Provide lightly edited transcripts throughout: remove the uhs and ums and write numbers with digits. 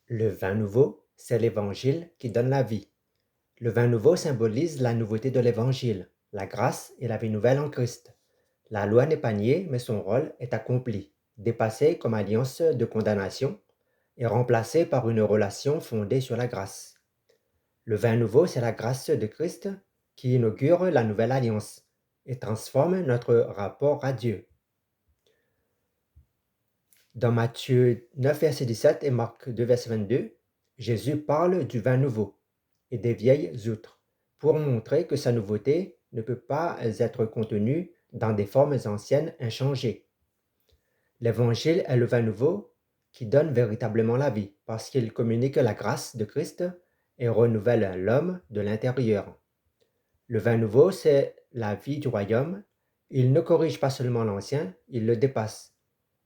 Le vin nouveau, c'est l'Évangile qui donne la vie. Le vin nouveau symbolise la nouveauté de l'Évangile, la grâce et la vie nouvelle en Christ. La loi n'est pas niée, mais son rôle est accompli, dépassé comme alliance de condamnation et remplacé par une relation fondée sur la grâce. Le vin nouveau, c'est la grâce de Christ qui inaugure la nouvelle alliance et transforme notre rapport à Dieu. Dans Matthieu 9, verset 17 et Marc 2, verset 22, Jésus parle du vin nouveau et des vieilles outres pour montrer que sa nouveauté ne peut pas être contenue dans des formes anciennes inchangées. L'Évangile est le vin nouveau qui donne véritablement la vie parce qu'il communique la grâce de Christ et renouvelle l'homme de l'intérieur. Le vin nouveau, c'est la vie du royaume. Il ne corrige pas seulement l'ancien, il le dépasse.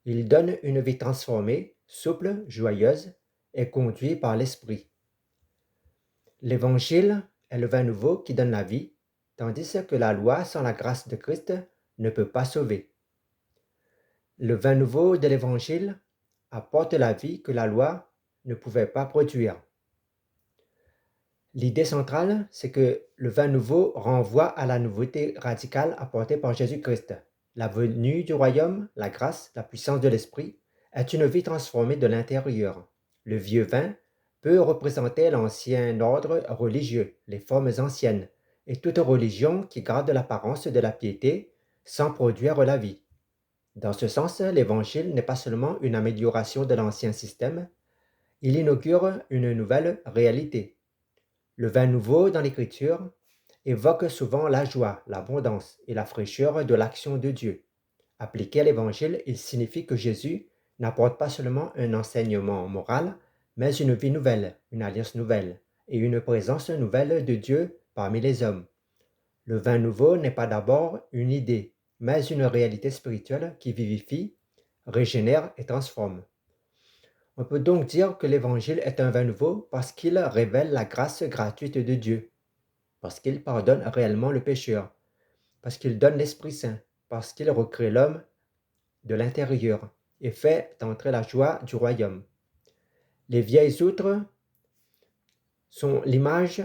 Il donne une vie transformée, souple, joyeuse et conduite par l'Esprit. L'Évangile est le vin nouveau qui donne la vie, tandis que la loi sans la grâce de Christ ne peut pas sauver. Le vin nouveau de l'Évangile apporte la vie que la loi ne pouvait pas produire. L'idée centrale, c'est que le vin nouveau renvoie à la nouveauté radicale apportée par Jésus-Christ. La venue du royaume, la grâce, la puissance de l'Esprit, est une vie transformée de l'intérieur. Le vieux vin peut représenter l'ancien ordre religieux, les formes anciennes, et toute religion qui garde l'apparence de la piété sans produire la vie. Dans ce sens, l'Évangile n'est pas seulement une amélioration de l'ancien système, il inaugure une nouvelle réalité. Le vin nouveau dans l'Écriture évoque souvent la joie, l'abondance et la fraîcheur de l'action de Dieu. Appliqué à l'Évangile, il signifie que Jésus n'apporte pas seulement un enseignement moral, mais une vie nouvelle, une alliance nouvelle et une présence nouvelle de Dieu parmi les hommes. Le vin nouveau n'est pas d'abord une idée, mais une réalité spirituelle qui vivifie, régénère et transforme. On peut donc dire que l'Évangile est un vin nouveau parce qu'il révèle la grâce gratuite de Dieu, parce qu'il pardonne réellement le pécheur, parce qu'il donne l'Esprit Saint, parce qu'il recrée l'homme de l'intérieur et fait entrer la joie du royaume. Les vieilles outres sont l'image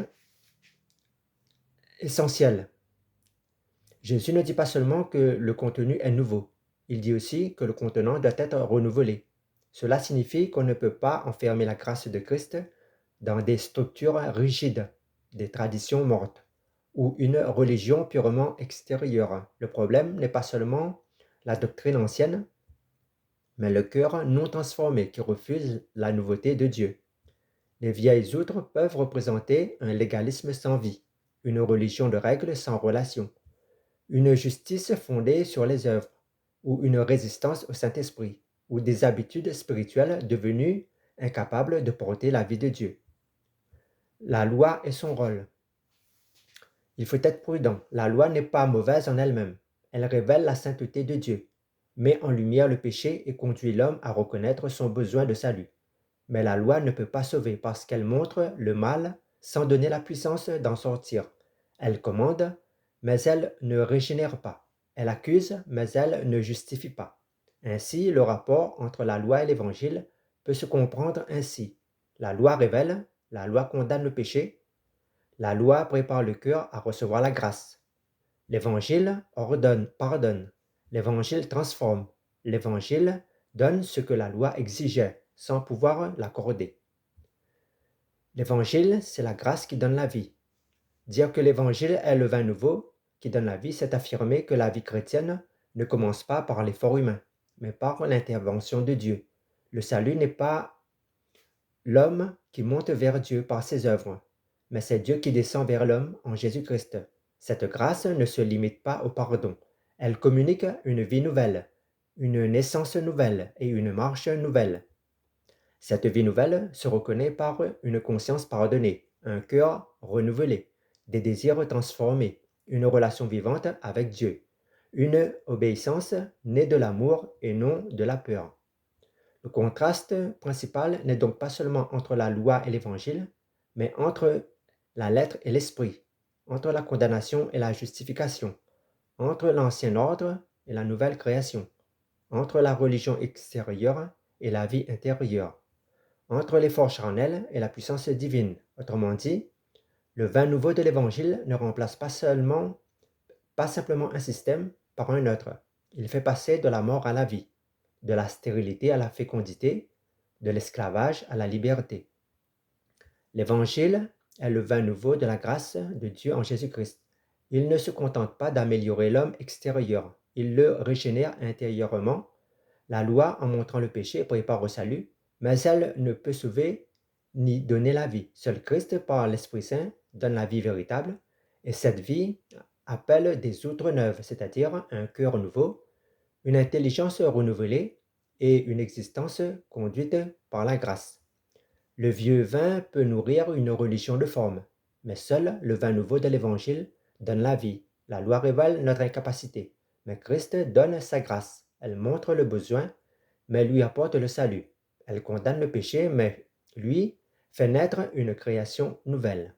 essentielle. Jésus ne dit pas seulement que le contenu est nouveau, il dit aussi que le contenant doit être renouvelé. Cela signifie qu'on ne peut pas enfermer la grâce de Christ dans des structures rigides, des traditions mortes ou une religion purement extérieure. Le problème n'est pas seulement la doctrine ancienne, mais le cœur non transformé qui refuse la nouveauté de Dieu. Les vieilles outres peuvent représenter un légalisme sans vie, une religion de règles sans relation, une justice fondée sur les œuvres, ou une résistance au Saint-Esprit, ou des habitudes spirituelles devenues incapables de porter la vie de Dieu. La loi et son rôle. Il faut être prudent. La loi n'est pas mauvaise en elle-même. Elle révèle la sainteté de Dieu, met en lumière le péché et conduit l'homme à reconnaître son besoin de salut. Mais la loi ne peut pas sauver parce qu'elle montre le mal sans donner la puissance d'en sortir. Elle commande, mais elle ne régénère pas. Elle accuse, mais elle ne justifie pas. Ainsi, le rapport entre la loi et l'Évangile peut se comprendre ainsi. La loi révèle, la loi condamne le péché, la loi prépare le cœur à recevoir la grâce. L'Évangile ordonne, pardonne. L'Évangile transforme. L'Évangile donne ce que la loi exigeait sans pouvoir l'accorder. L'Évangile, c'est la grâce qui donne la vie. Dire que l'Évangile est le vin nouveau qui donne la vie, c'est affirmer que la vie chrétienne ne commence pas par l'effort humain, mais par l'intervention de Dieu. Le salut n'est pas l'homme qui monte vers Dieu par ses œuvres, mais c'est Dieu qui descend vers l'homme en Jésus-Christ. Cette grâce ne se limite pas au pardon. Elle communique une vie nouvelle, une naissance nouvelle et une marche nouvelle. Cette vie nouvelle se reconnaît par une conscience pardonnée, un cœur renouvelé, des désirs transformés, une relation vivante avec Dieu, une obéissance née de l'amour et non de la peur. Le contraste principal n'est donc pas seulement entre la loi et l'Évangile, mais entre la lettre et l'esprit, entre la condamnation et la justification, entre l'ancien ordre et la nouvelle création, entre la religion extérieure et la vie intérieure, entre l'effort charnel et la puissance divine. Autrement dit, le vin nouveau de l'Évangile ne remplace pas simplement un système par un autre. Il fait passer de la mort à la vie, de la stérilité à la fécondité, de l'esclavage à la liberté. L'Évangile est le vin nouveau de la grâce de Dieu en Jésus-Christ. Il ne se contente pas d'améliorer l'homme extérieur, il le régénère intérieurement. La loi, en montrant le péché, prépare au salut, mais elle ne peut sauver ni donner la vie. Seul Christ, par l'Esprit Saint, donne la vie véritable, et cette vie appelle des outres neuves, c'est-à-dire un cœur nouveau, une intelligence renouvelée et une existence conduite par la grâce. Le vieux vin peut nourrir une religion de forme, mais seul le vin nouveau de l'Évangile donne la vie. La loi révèle notre incapacité, mais Christ donne sa grâce. Elle montre le besoin, mais lui apporte le salut. Elle condamne le péché, mais lui fait naître une création nouvelle.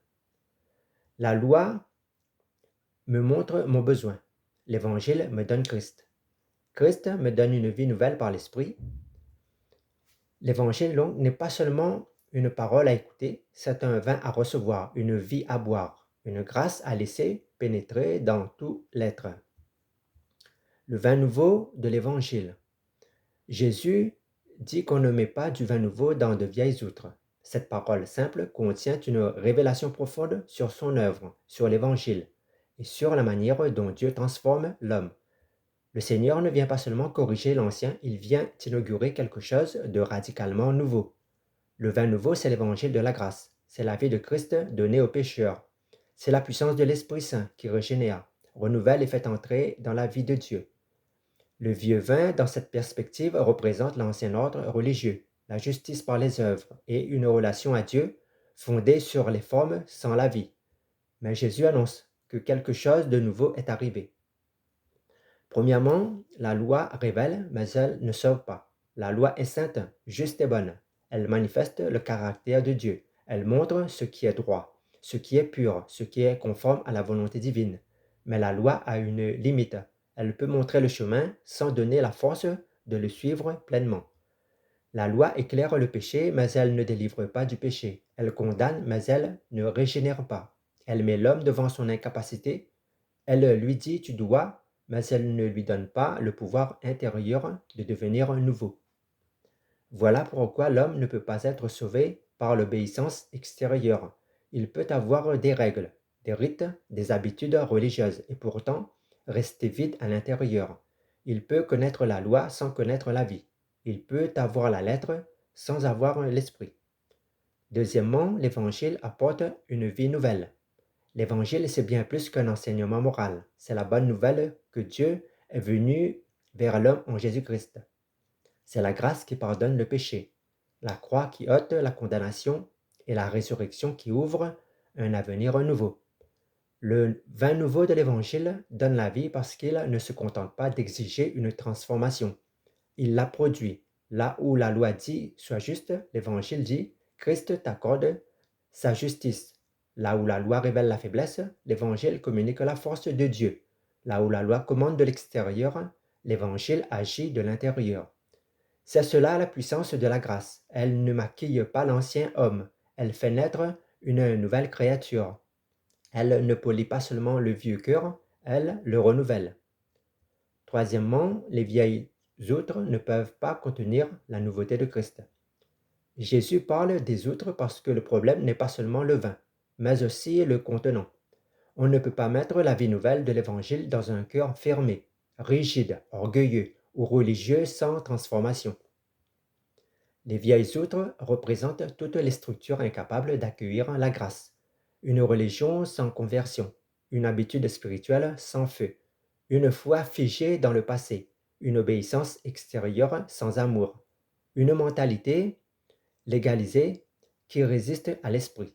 La loi me montre mon besoin. L'Évangile me donne Christ. Christ me donne une vie nouvelle par l'Esprit. L'Évangile, donc, n'est pas seulement une parole à écouter, c'est un vin à recevoir, une vie à boire, une grâce à laisser pénétrer dans tout l'être. Le vin nouveau de l'Évangile. Jésus dit qu'on ne met pas du vin nouveau dans de vieilles outres. Cette parole simple contient une révélation profonde sur son œuvre, sur l'Évangile et sur la manière dont Dieu transforme l'homme. Le Seigneur ne vient pas seulement corriger l'ancien, il vient inaugurer quelque chose de radicalement nouveau. Le vin nouveau, c'est l'évangile de la grâce. C'est la vie de Christ donnée aux pécheurs. C'est la puissance de l'Esprit Saint qui régénère, renouvelle et fait entrer dans la vie de Dieu. Le vieux vin, dans cette perspective, représente l'ancien ordre religieux, la justice par les œuvres et une relation à Dieu fondée sur les formes sans la vie. Mais Jésus annonce que quelque chose de nouveau est arrivé. Premièrement, la loi révèle, mais elle ne sauve pas. La loi est sainte, juste et bonne. Elle manifeste le caractère de Dieu. Elle montre ce qui est droit, ce qui est pur, ce qui est conforme à la volonté divine. Mais la loi a une limite. Elle peut montrer le chemin sans donner la force de le suivre pleinement. La loi éclaire le péché, mais elle ne délivre pas du péché. Elle condamne, mais elle ne régénère pas. Elle met l'homme devant son incapacité. Elle lui dit « tu dois », mais elle ne lui donne pas le pouvoir intérieur de devenir nouveau. Voilà pourquoi l'homme ne peut pas être sauvé par l'obéissance extérieure. Il peut avoir des règles, des rites, des habitudes religieuses et pourtant rester vide à l'intérieur. Il peut connaître la loi sans connaître la vie. Il peut avoir la lettre sans avoir l'esprit. Deuxièmement, l'Évangile apporte une vie nouvelle. L'Évangile, c'est bien plus qu'un enseignement moral. C'est la bonne nouvelle que Dieu est venu vers l'homme en Jésus-Christ. C'est la grâce qui pardonne le péché, la croix qui ôte la condamnation et la résurrection qui ouvre un avenir nouveau. Le vin nouveau de l'Évangile donne la vie parce qu'il ne se contente pas d'exiger une transformation. Il la produit. Là où la loi dit « sois juste », l'Évangile dit « Christ t'accorde sa justice ». Là où la loi révèle la faiblesse, l'Évangile communique la force de Dieu. Là où la loi commande de l'extérieur, l'Évangile agit de l'intérieur. C'est cela la puissance de la grâce. Elle ne maquille pas l'ancien homme, elle fait naître une nouvelle créature. Elle ne polit pas seulement le vieux cœur, elle le renouvelle. Troisièmement, les vieilles outres ne peuvent pas contenir la nouveauté de Christ. Jésus parle des outres parce que le problème n'est pas seulement le vin, mais aussi le contenant. On ne peut pas mettre la vie nouvelle de l'Évangile dans un cœur fermé, rigide, orgueilleux ou religieux sans transformation. Les vieilles outres représentent toutes les structures incapables d'accueillir la grâce. Une religion sans conversion, une habitude spirituelle sans feu, une foi figée dans le passé, une obéissance extérieure sans amour, une mentalité légalisée qui résiste à l'esprit.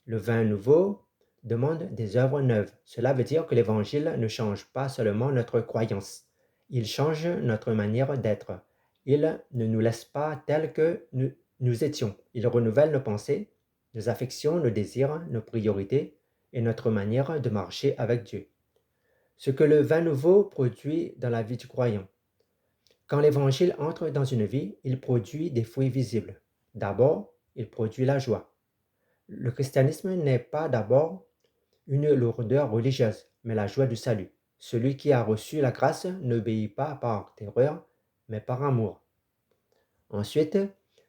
Le vin nouveau demande des œuvres neuves. Cela veut dire que l'Évangile ne change pas seulement notre croyance, il change notre manière d'être. Il ne nous laisse pas tels que nous étions. Il renouvelle nos pensées, nos affections, nos désirs, nos priorités et notre manière de marcher avec Dieu. Ce que le vin nouveau produit dans la vie du croyant. Quand l'Évangile entre dans une vie, il produit des fruits visibles. D'abord, il produit la joie. Le christianisme n'est pas d'abord une lourdeur religieuse, mais la joie du salut. Celui qui a reçu la grâce n'obéit pas par terreur, mais par amour. Ensuite,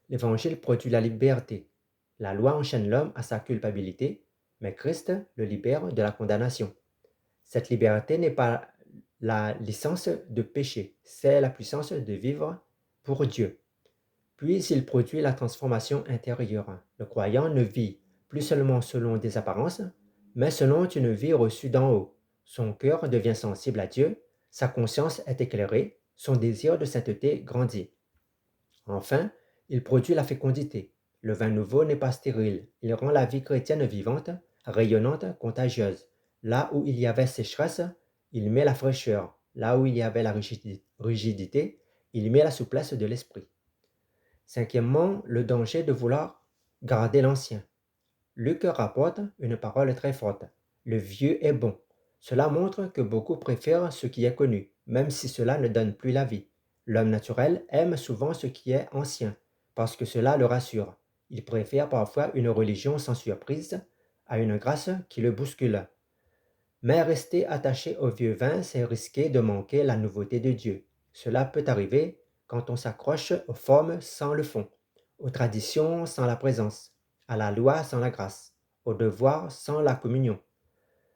l'évangile produit la liberté. La loi enchaîne l'homme à sa culpabilité, mais Christ le libère de la condamnation. Cette liberté n'est pas la licence de péché, c'est la puissance de vivre pour Dieu. Puis il produit la transformation intérieure. Le croyant ne vit plus seulement selon des apparences, mais selon une vie reçue d'en haut. Son cœur devient sensible à Dieu, sa conscience est éclairée, son désir de sainteté grandit. Enfin, il produit la fécondité. Le vin nouveau n'est pas stérile, il rend la vie chrétienne vivante, rayonnante, contagieuse. Là où il y avait sécheresse, il met la fraîcheur. Là où il y avait la rigidité, il met la souplesse de l'esprit. Cinquièmement, le danger de vouloir garder l'ancien. Luc rapporte une parole très forte. Le vieux est bon. Cela montre que beaucoup préfèrent ce qui est connu, même si cela ne donne plus la vie. L'homme naturel aime souvent ce qui est ancien, parce que cela le rassure. Il préfère parfois une religion sans surprise à une grâce qui le bouscule. Mais rester attaché au vieux vin, c'est risquer de manquer la nouveauté de Dieu. Cela peut arriver quand on s'accroche aux formes sans le fond, aux traditions sans la présence, à la loi sans la grâce, au devoir sans la communion,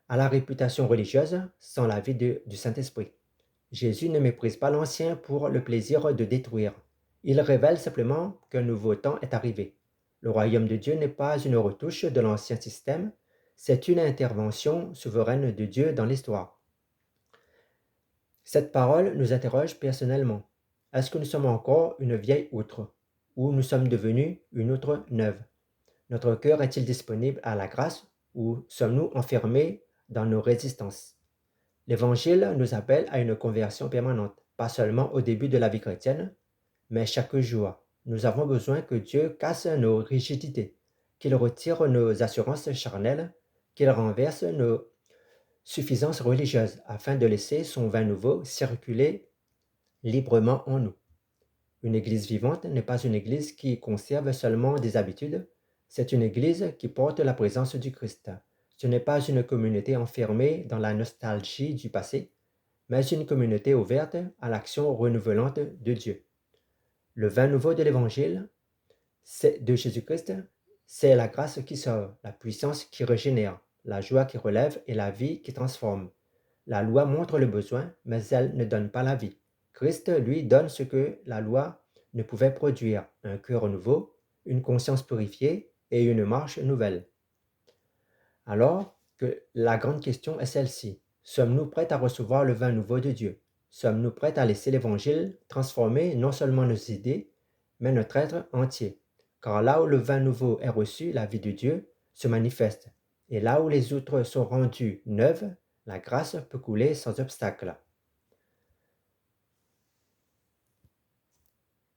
à la réputation religieuse sans la vie du Saint-Esprit. Jésus ne méprise pas l'ancien pour le plaisir de détruire. Il révèle simplement qu'un nouveau temps est arrivé. Le royaume de Dieu n'est pas une retouche de l'ancien système, c'est une intervention souveraine de Dieu dans l'histoire. Cette parole nous interroge personnellement. Est-ce que nous sommes encore une vieille outre, ou nous sommes devenus une outre neuve? Notre cœur est-il disponible à la grâce, ou sommes-nous enfermés dans nos résistances? L'Évangile nous appelle à une conversion permanente, pas seulement au début de la vie chrétienne, mais chaque jour. Nous avons besoin que Dieu casse nos rigidités, qu'il retire nos assurances charnelles, qu'il renverse nos suffisances religieuses, afin de laisser son vin nouveau circuler librement en nous. Une église vivante n'est pas une église qui conserve seulement des habitudes, c'est une église qui porte la présence du Christ. Ce n'est pas une communauté enfermée dans la nostalgie du passé, mais une communauté ouverte à l'action renouvelante de Dieu. Le vin nouveau de l'Évangile de Jésus-Christ, c'est la grâce qui sauve, la puissance qui régénère, la joie qui relève et la vie qui transforme. La loi montre le besoin, mais elle ne donne pas la vie. Christ, lui, donne ce que la loi ne pouvait produire, un cœur nouveau, une conscience purifiée et une marche nouvelle. Alors que la grande question est celle-ci. Sommes-nous prêts à recevoir le vin nouveau de Dieu? Sommes-nous prêts à laisser l'Évangile transformer non seulement nos idées, mais notre être entier? Car là où le vin nouveau est reçu, la vie de Dieu se manifeste. Et là où les outres sont rendues neuves, la grâce peut couler sans obstacle.